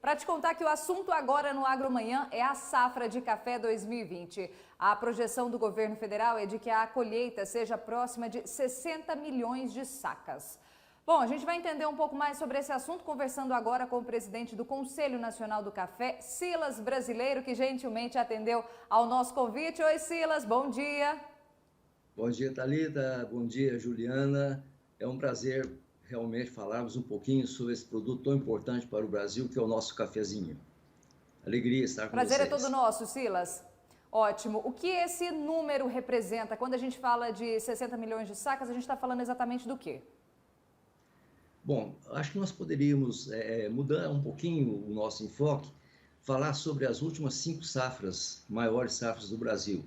para te contar que o assunto agora no AgroManhã é a safra de café 2020. A projeção do governo federal é de que a colheita seja próxima de 60 milhões de sacas. Bom, a gente vai entender um pouco mais sobre esse assunto conversando agora com o presidente do Conselho Nacional do Café, Silas Brasileiro, que gentilmente atendeu ao nosso convite. Oi, Silas, bom dia. Bom dia, Thalita. Bom dia, Juliana. É um prazer realmente falarmos um pouquinho sobre esse produto tão importante para o Brasil, que é o nosso cafezinho. Alegria estar com Prazer é vocês. todo nosso, Silas. Ótimo. O que esse número representa? Quando a gente fala de 60 milhões de sacas, a gente está falando exatamente do quê? Bom, acho que nós poderíamos mudar um pouquinho o nosso enfoque, falar sobre as últimas 5 safras, maiores safras do Brasil.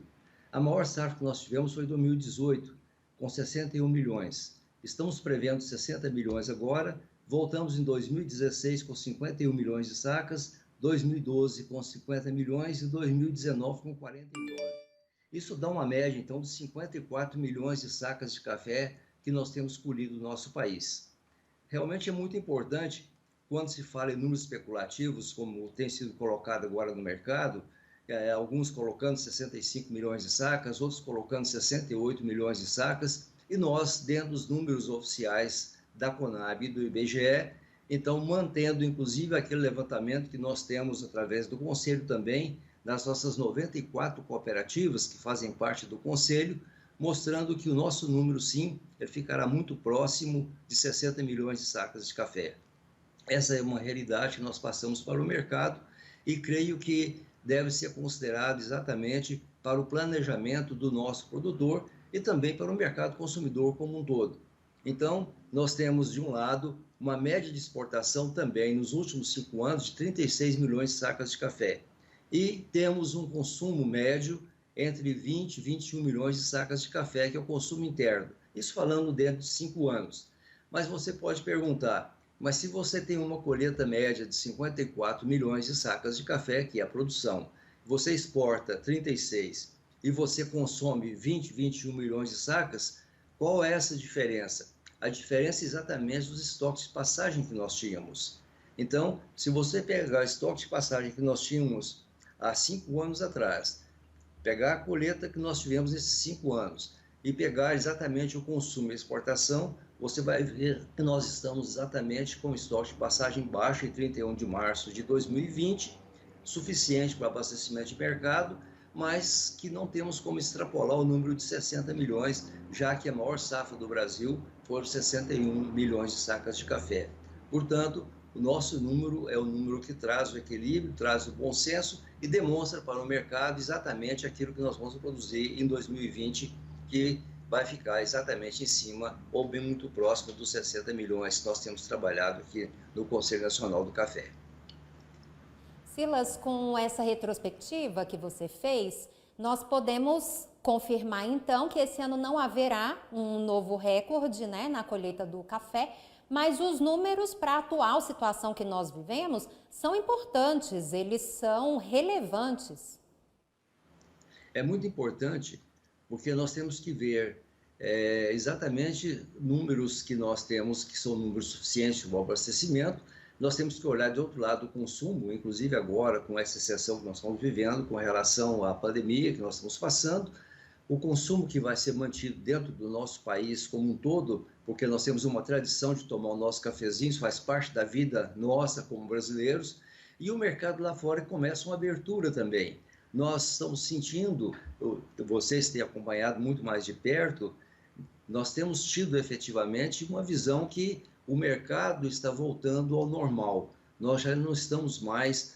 A maior safra que nós tivemos foi em 2018, com 61 milhões. Estamos prevendo 60 milhões agora, voltamos em 2016 com 51 milhões de sacas, 2012 com 50 milhões e 2019 com 49. Isso dá uma média, então, de 54 milhões de sacas de café que nós temos colhido no nosso país. Realmente é muito importante, quando se fala em números especulativos, como tem sido colocado agora no mercado, alguns colocando 65 milhões de sacas, outros colocando 68 milhões de sacas, e nós, dentro dos números oficiais da Conab e do IBGE, então mantendo inclusive aquele levantamento que nós temos através do Conselho também, nas nossas 94 cooperativas que fazem parte do Conselho, mostrando que o nosso número, sim, ele ficará muito próximo de 60 milhões de sacas de café. Essa é uma realidade que nós passamos para o mercado e creio que deve ser considerado exatamente para o planejamento do nosso produtor e também para o mercado consumidor como um todo. Então, nós temos, de um lado, uma média de exportação também nos últimos 5 anos de 36 milhões de sacas de café. E temos um consumo médio entre 20 e 21 milhões de sacas de café, que é o consumo interno. Isso falando dentro de 5 anos. Mas você pode perguntar, mas se você tem uma colheita média de 54 milhões de sacas de café, que é a produção, você exporta 36 e você consome 20, 21 milhões de sacas, qual é essa diferença? A diferença é exatamente dos estoques de passagem que nós tínhamos. Então, se você pegar o estoque de passagem que nós tínhamos há 5 anos atrás, pegar a colheita que nós tivemos nesses 5 anos e pegar exatamente o consumo e a exportação, você vai ver que nós estamos exatamente com estoque de passagem baixo em 31 de março de 2020, suficiente para abastecimento de mercado, mas que não temos como extrapolar o número de 60 milhões, já que a maior safra do Brasil foram 61 milhões de sacas de café. Portanto, o nosso número é o número que traz o equilíbrio, traz o bom senso e demonstra para o mercado exatamente aquilo que nós vamos produzir em 2020, que vai ficar exatamente em cima ou bem muito próximo dos 60 milhões que nós temos trabalhado aqui no Conselho Nacional do Café. Silas, com essa retrospectiva que você fez, nós podemos confirmar então que esse ano não haverá um novo recorde, né, na colheita do café, mas os números para a atual situação que nós vivemos são importantes, eles são relevantes. É muito importante porque nós temos que ver exatamente números que nós temos, que são números suficientes para o abastecimento. Nós temos que olhar de outro lado o consumo, inclusive agora com essa exceção que nós estamos vivendo, com relação à pandemia que nós estamos passando, o consumo que vai ser mantido dentro do nosso país como um todo, porque nós temos uma tradição de tomar o nosso cafezinho, isso faz parte da vida nossa como brasileiros, e o mercado lá fora começa uma abertura também. Nós estamos sentindo, vocês têm acompanhado muito mais de perto, nós temos tido efetivamente uma visão que o mercado está voltando ao normal. Nós já não estamos mais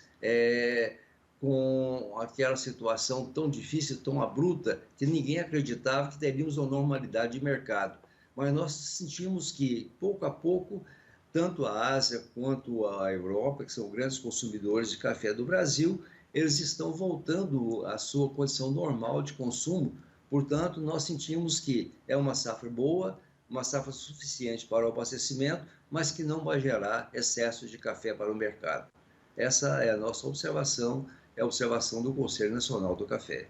com aquela situação tão difícil, tão abrupta, que ninguém acreditava que teríamos uma normalidade de mercado. Mas nós sentimos que, pouco a pouco, tanto a Ásia quanto a Europa, que são grandes consumidores de café do Brasil, eles estão voltando à sua condição normal de consumo. Portanto, nós sentimos que é uma safra boa, uma safra suficiente para o abastecimento, mas que não vai gerar excesso de café para o mercado. Essa é a nossa observação, é a observação do Conselho Nacional do Café.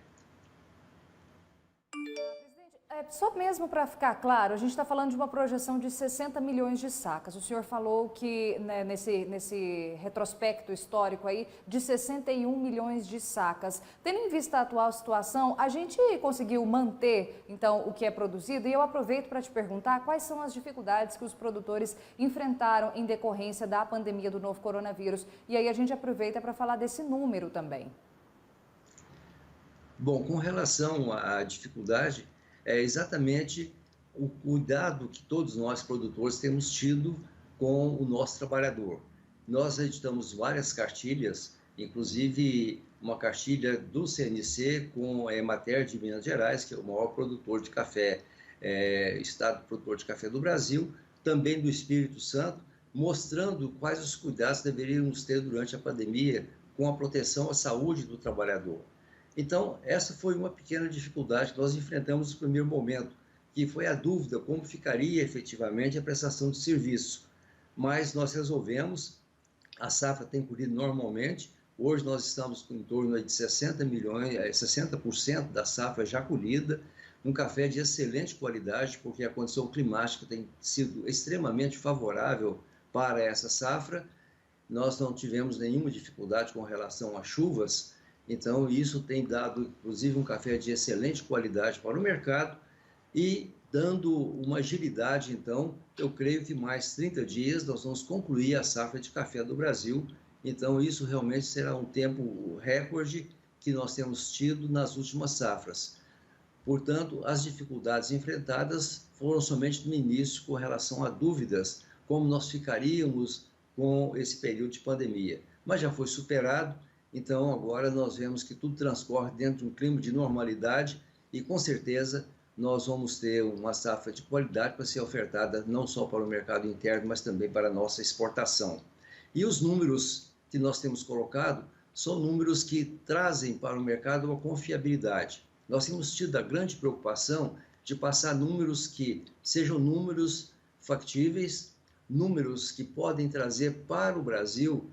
Só mesmo para ficar claro, a gente está falando de uma projeção de 60 milhões de sacas. O senhor falou que, né, nesse retrospecto histórico aí, de 61 milhões de sacas. Tendo em vista a atual situação, a gente conseguiu manter, então, o que é produzido? E eu aproveito para te perguntar quais são as dificuldades que os produtores enfrentaram em decorrência da pandemia do novo coronavírus. E aí a gente aproveita para falar desse número também. Bom, com relação à dificuldade, é exatamente o cuidado que todos nós produtores temos tido com o nosso trabalhador. Nós editamos várias cartilhas, inclusive uma cartilha do CNC com a Emater de Minas Gerais, que é o maior produtor de café, estado produtor de café do Brasil, também do Espírito Santo, mostrando quais os cuidados deveríamos ter durante a pandemia com a proteção à saúde do trabalhador. Então, essa foi uma pequena dificuldade que nós enfrentamos no primeiro momento, que foi a dúvida como ficaria efetivamente a prestação de serviço. Mas nós resolvemos, a safra tem colhido normalmente, hoje nós estamos em torno de 60% da safra já colhida, um café de excelente qualidade, porque a condição climática tem sido extremamente favorável para essa safra. Nós não tivemos nenhuma dificuldade com relação às chuvas, então isso tem dado, inclusive, um café de excelente qualidade para o mercado e dando uma agilidade, então, eu creio que mais 30 dias nós vamos concluir a safra de café do Brasil. Então isso realmente será um tempo recorde que nós temos tido nas últimas safras. Portanto, as dificuldades enfrentadas foram somente no início com relação a dúvidas, como nós ficaríamos com esse período de pandemia. Mas já foi superado. Então, agora nós vemos que tudo transcorre dentro de um clima de normalidade e, com certeza, nós vamos ter uma safra de qualidade para ser ofertada não só para o mercado interno, mas também para a nossa exportação. E os números que nós temos colocado são números que trazem para o mercado uma confiabilidade. Nós temos tido a grande preocupação de passar números que sejam números factíveis, números que podem trazer para o Brasil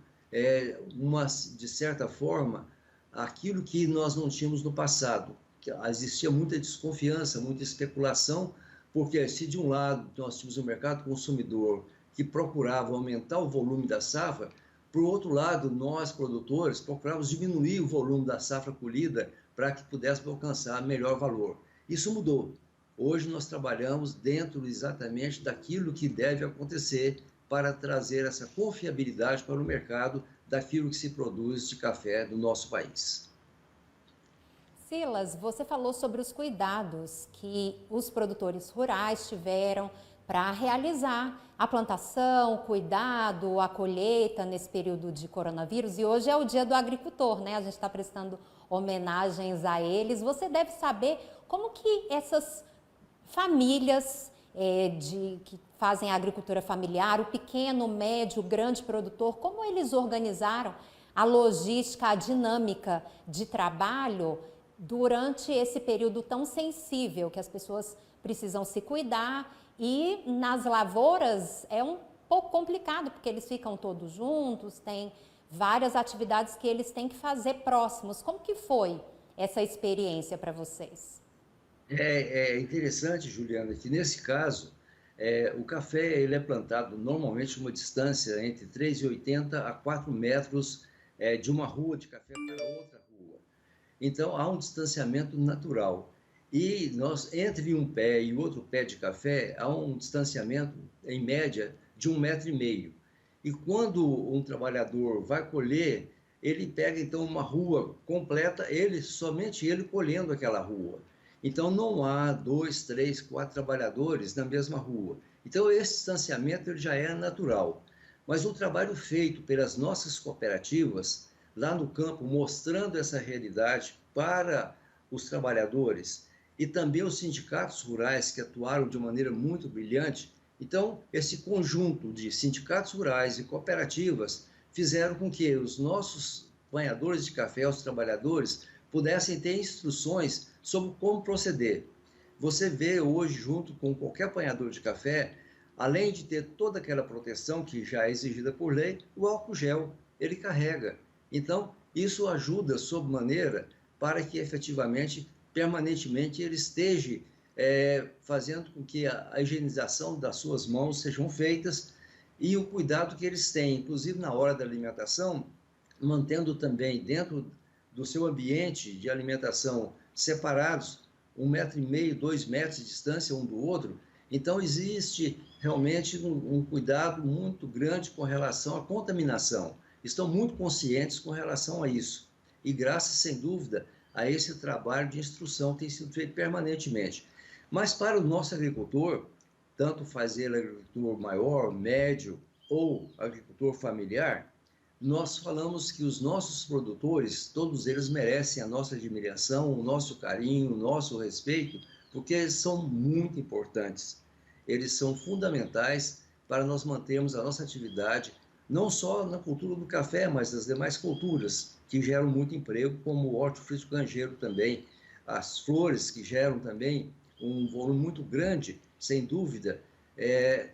de certa forma, aquilo que nós não tínhamos no passado. Que existia muita desconfiança, muita especulação, porque se de um lado nós tínhamos um mercado consumidor que procurava aumentar o volume da safra, por outro lado, nós, produtores, procurávamos diminuir o volume da safra colhida para que pudéssemos alcançar melhor valor. Isso mudou. Hoje nós trabalhamos dentro exatamente daquilo que deve acontecer para trazer essa confiabilidade para o mercado daquilo que se produz de café do nosso país. Silas, você falou sobre os cuidados que os produtores rurais tiveram para realizar a plantação, o cuidado, a colheita nesse período de coronavírus. E hoje é o Dia do Agricultor, né? A gente está prestando homenagens a eles. Você deve saber como que essas famílias que fazem a agricultura familiar, o pequeno, médio, grande produtor, como eles organizaram a logística, a dinâmica de trabalho durante esse período tão sensível, que as pessoas precisam se cuidar, e nas lavouras é um pouco complicado, porque eles ficam todos juntos, tem várias atividades que eles têm que fazer próximos. Como que foi essa experiência para vocês? É interessante, Juliana, que nesse caso, o café ele é plantado normalmente uma distância entre 3,80 a 4 metros de uma rua de café para outra rua. Então, há um distanciamento natural. E entre um pé e outro pé de café, há um distanciamento, em média, de 1,5 metro. E quando um trabalhador vai colher, ele pega, então, uma rua completa, somente ele colhendo aquela rua. Então, não há 2, 3, 4 trabalhadores na mesma rua. Então, esse distanciamento ele já é natural. Mas o trabalho feito pelas nossas cooperativas, lá no campo, mostrando essa realidade para os trabalhadores e também os sindicatos rurais que atuaram de maneira muito brilhante. Então, esse conjunto de sindicatos rurais e cooperativas fizeram com que os nossos apanhadores de café, os trabalhadores, pudessem ter instruções sobre como proceder. Você vê hoje, junto com qualquer apanhador de café, além de ter toda aquela proteção que já é exigida por lei, o álcool gel, ele carrega. Então, isso ajuda sob maneira para que efetivamente, permanentemente, ele esteja fazendo com que a higienização das suas mãos sejam feitas e o cuidado que eles têm, inclusive na hora da alimentação, mantendo também dentro do seu ambiente de alimentação separados, 1,5 m, 2 metros de distância um do outro. Então, existe realmente um cuidado muito grande com relação à contaminação. Estão muito conscientes com relação a isso. E graças, sem dúvida, a esse trabalho de instrução que tem sido feito permanentemente. Mas para o nosso agricultor, tanto fazer agricultor maior, médio ou agricultor familiar, nós falamos que os nossos produtores, todos eles merecem a nossa admiração, o nosso carinho, o nosso respeito, porque eles são muito importantes. Eles são fundamentais para nós mantermos a nossa atividade, não só na cultura do café, mas nas demais culturas, que geram muito emprego, como o hortifruti-granjeiro também, as flores, que geram também um volume muito grande, sem dúvida.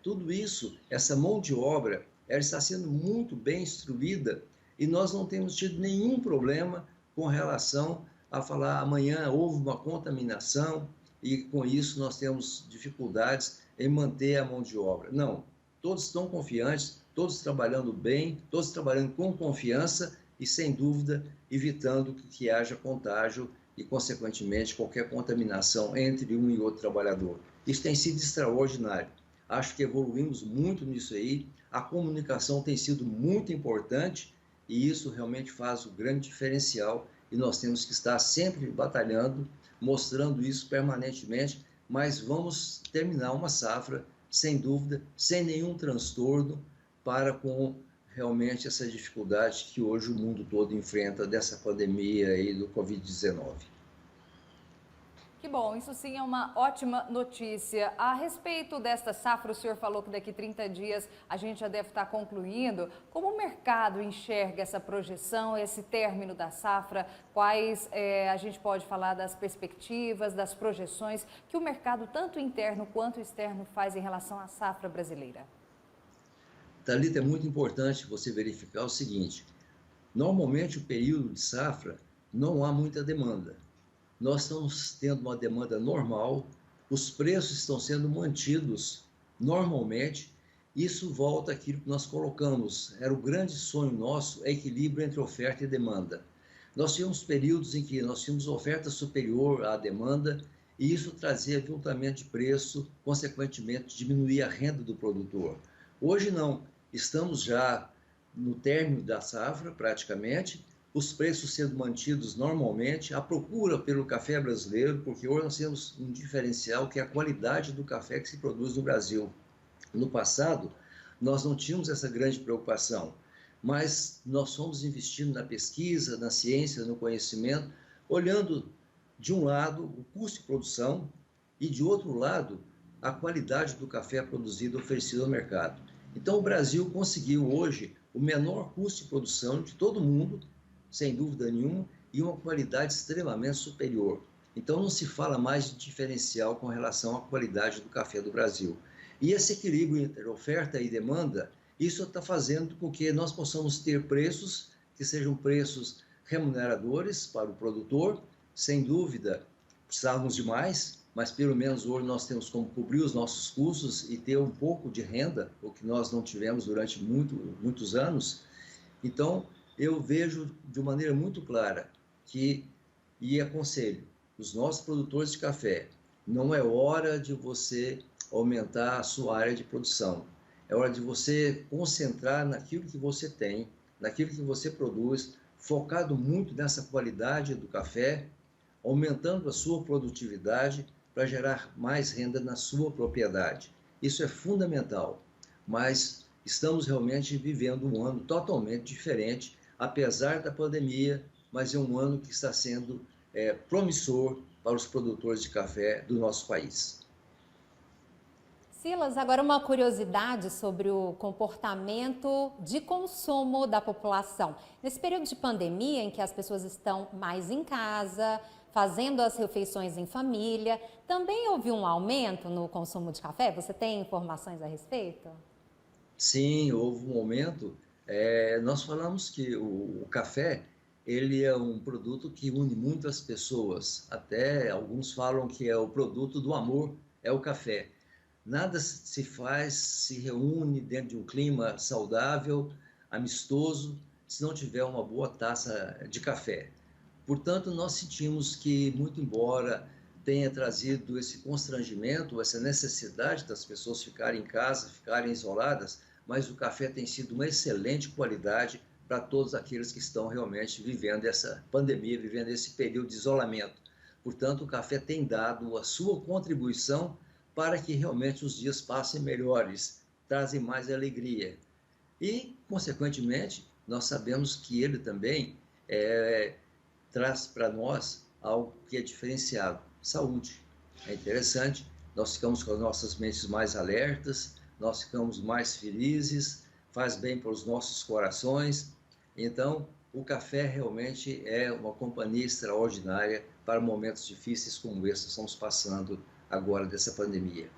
Tudo isso, essa mão de obra, ela está sendo muito bem instruída e nós não temos tido nenhum problema com relação a falar amanhã houve uma contaminação e com isso nós temos dificuldades em manter a mão de obra. Não, todos estão confiantes, todos trabalhando bem, todos trabalhando com confiança e sem dúvida evitando que haja contágio e consequentemente qualquer contaminação entre um e outro trabalhador. Isso tem sido extraordinário. Acho que evoluímos muito nisso aí, a comunicação tem sido muito importante e isso realmente faz o grande diferencial e nós temos que estar sempre batalhando, mostrando isso permanentemente, mas vamos terminar uma safra, sem dúvida, sem nenhum transtorno para com realmente essa dificuldade que hoje o mundo todo enfrenta dessa pandemia aí do Covid-19. Que bom, isso sim é uma ótima notícia. A respeito desta safra, o senhor falou que daqui 30 dias a gente já deve estar concluindo. Como o mercado enxerga essa projeção, esse término da safra? Quais a gente pode falar das perspectivas, das projeções que o mercado, tanto interno quanto externo, faz em relação à safra brasileira? Thalita, é muito importante você verificar o seguinte: normalmente o período de safra não há muita demanda. Nós estamos tendo uma demanda normal, os preços estão sendo mantidos normalmente, isso volta àquilo que nós colocamos, era o grande sonho nosso, é equilíbrio entre oferta e demanda. Nós tínhamos períodos em que nós tínhamos oferta superior à demanda e isso trazia aviltamento de preço, consequentemente diminuía a renda do produtor. Hoje não, estamos já no término da safra praticamente, os preços sendo mantidos normalmente, a procura pelo café brasileiro, porque hoje nós temos um diferencial que é a qualidade do café que se produz no Brasil. No passado, nós não tínhamos essa grande preocupação, mas nós fomos investindo na pesquisa, na ciência, no conhecimento, olhando de um lado o custo de produção e de outro lado a qualidade do café produzido oferecido ao mercado. Então o Brasil conseguiu hoje o menor custo de produção de todo mundo, sem dúvida nenhuma, e uma qualidade extremamente superior. Então não se fala mais de diferencial com relação à qualidade do café do Brasil. E esse equilíbrio entre oferta e demanda, isso está fazendo com que nós possamos ter preços que sejam preços remuneradores para o produtor. Sem dúvida, precisávamos de mais, mas pelo menos hoje nós temos como cobrir os nossos custos e ter um pouco de renda, o que nós não tivemos durante muitos anos. Então, eu vejo de maneira muito clara e aconselho os nossos produtores de café, não é hora de você aumentar a sua área de produção, é hora de você concentrar naquilo que você tem, naquilo que você produz, focado muito nessa qualidade do café, aumentando a sua produtividade para gerar mais renda na sua propriedade. Isso é fundamental, mas estamos realmente vivendo um ano totalmente diferente, apesar da pandemia, mas é um ano que está sendo promissor para os produtores de café do nosso país. Silas, agora uma curiosidade sobre o comportamento de consumo da população. Nesse período de pandemia, em que as pessoas estão mais em casa, fazendo as refeições em família, também houve um aumento no consumo de café? Você tem informações a respeito? Sim, houve um aumento. Nós falamos que o café ele é um produto que une muitas pessoas. Até alguns falam que é o produto do amor, é o café. Nada se faz, se reúne dentro de um clima saudável, amistoso, se não tiver uma boa taça de café. Portanto, nós sentimos que, muito embora tenha trazido esse constrangimento, essa necessidade das pessoas ficarem em casa, ficarem isoladas, mas o café tem sido uma excelente qualidade para todos aqueles que estão realmente vivendo essa pandemia, vivendo esse período de isolamento. Portanto, o café tem dado a sua contribuição para que realmente os dias passem melhores, trazem mais alegria. E, consequentemente, nós sabemos que ele também traz para nós algo que é diferenciado, saúde. É interessante, nós ficamos com as nossas mentes mais alertas, nós ficamos mais felizes, faz bem para os nossos corações. Então, o café realmente é uma companhia extraordinária para momentos difíceis como esse que estamos passando agora dessa pandemia.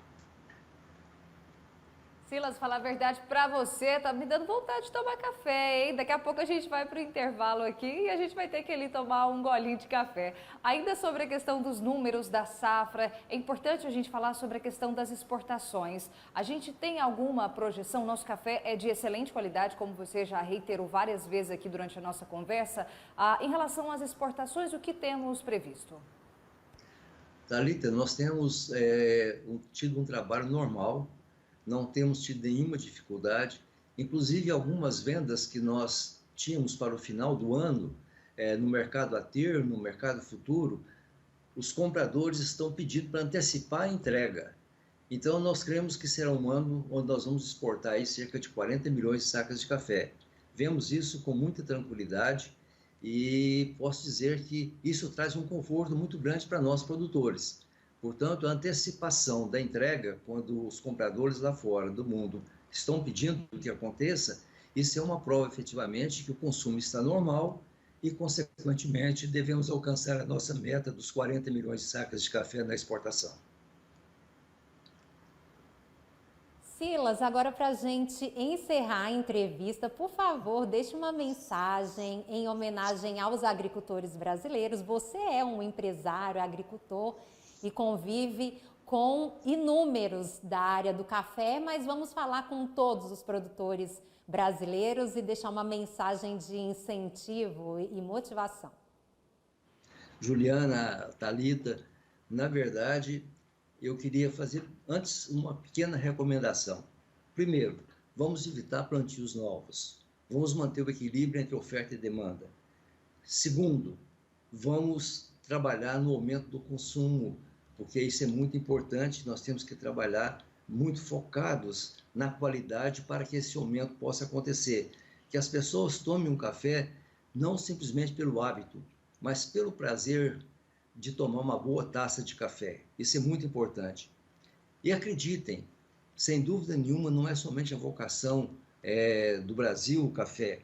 Silas, falar a verdade pra você, tá me dando vontade de tomar café, hein? Daqui a pouco a gente vai pro intervalo aqui e a gente vai ter que ir ali tomar um golinho de café. Ainda sobre a questão dos números da safra, é importante a gente falar sobre a questão das exportações. A gente tem alguma projeção? Nosso café é de excelente qualidade, como você já reiterou várias vezes aqui durante a nossa conversa. Em relação às exportações, o que temos previsto? Thalita, nós temos tido um trabalho normal, não temos tido nenhuma dificuldade, inclusive algumas vendas que nós tínhamos para o final do ano, no mercado a termo, no mercado futuro, os compradores estão pedindo para antecipar a entrega. Então, nós cremos que será um ano onde nós vamos exportar aí cerca de 40 milhões de sacas de café. Vemos isso com muita tranquilidade e posso dizer que isso traz um conforto muito grande para nós produtores. Portanto, a antecipação da entrega, quando os compradores lá fora do mundo estão pedindo que aconteça, isso é uma prova efetivamente que o consumo está normal e, consequentemente, devemos alcançar a nossa meta dos 40 milhões de sacas de café na exportação. Silas, agora para a gente encerrar a entrevista, por favor, deixe uma mensagem em homenagem aos agricultores brasileiros. Você é um empresário, agricultor e convive com inúmeros da área do café, mas vamos falar com todos os produtores brasileiros e deixar uma mensagem de incentivo e motivação. Juliana, Thalita, na verdade, eu queria fazer antes uma pequena recomendação. Primeiro, vamos evitar plantios novos. Vamos manter o equilíbrio entre oferta e demanda. Segundo, vamos trabalhar no aumento do consumo, porque isso é muito importante, nós temos que trabalhar muito focados na qualidade para que esse aumento possa acontecer. Que as pessoas tomem um café não simplesmente pelo hábito, mas pelo prazer de tomar uma boa taça de café. Isso é muito importante. E acreditem, sem dúvida nenhuma, não é somente a vocação do Brasil o café,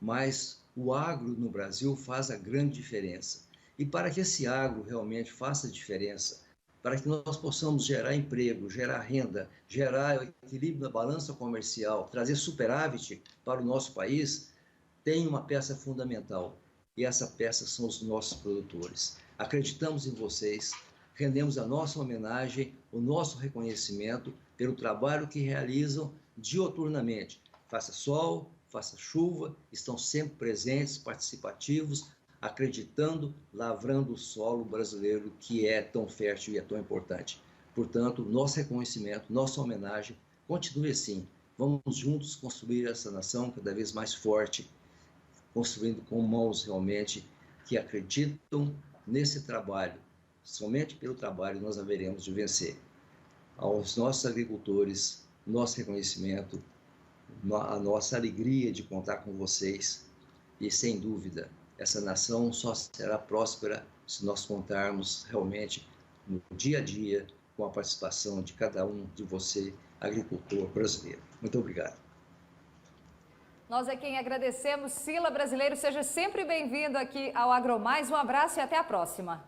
mas o agro no Brasil faz a grande diferença. E para que esse agro realmente faça a diferença, para que nós possamos gerar emprego, gerar renda, gerar equilíbrio na balança comercial, trazer superávit para o nosso país, tem uma peça fundamental. E essa peça são os nossos produtores. Acreditamos em vocês, rendemos a nossa homenagem, o nosso reconhecimento pelo trabalho que realizam dioturnamente. Faça sol, faça chuva, estão sempre presentes, participativos, acreditando, lavrando o solo brasileiro que é tão fértil e é tão importante. Portanto, nosso reconhecimento, nossa homenagem, continue assim. Vamos juntos construir essa nação cada vez mais forte, construindo com mãos realmente que acreditam nesse trabalho. Somente pelo trabalho nós haveremos de vencer. Aos nossos agricultores, nosso reconhecimento, a nossa alegria de contar com vocês e, sem dúvida, essa nação só será próspera se nós contarmos realmente no dia a dia com a participação de cada um de você, agricultor brasileiro. Muito obrigado. Nós é quem agradecemos. Silas Brasileiro, seja sempre bem-vindo aqui ao AgroMais. Um abraço e até a próxima.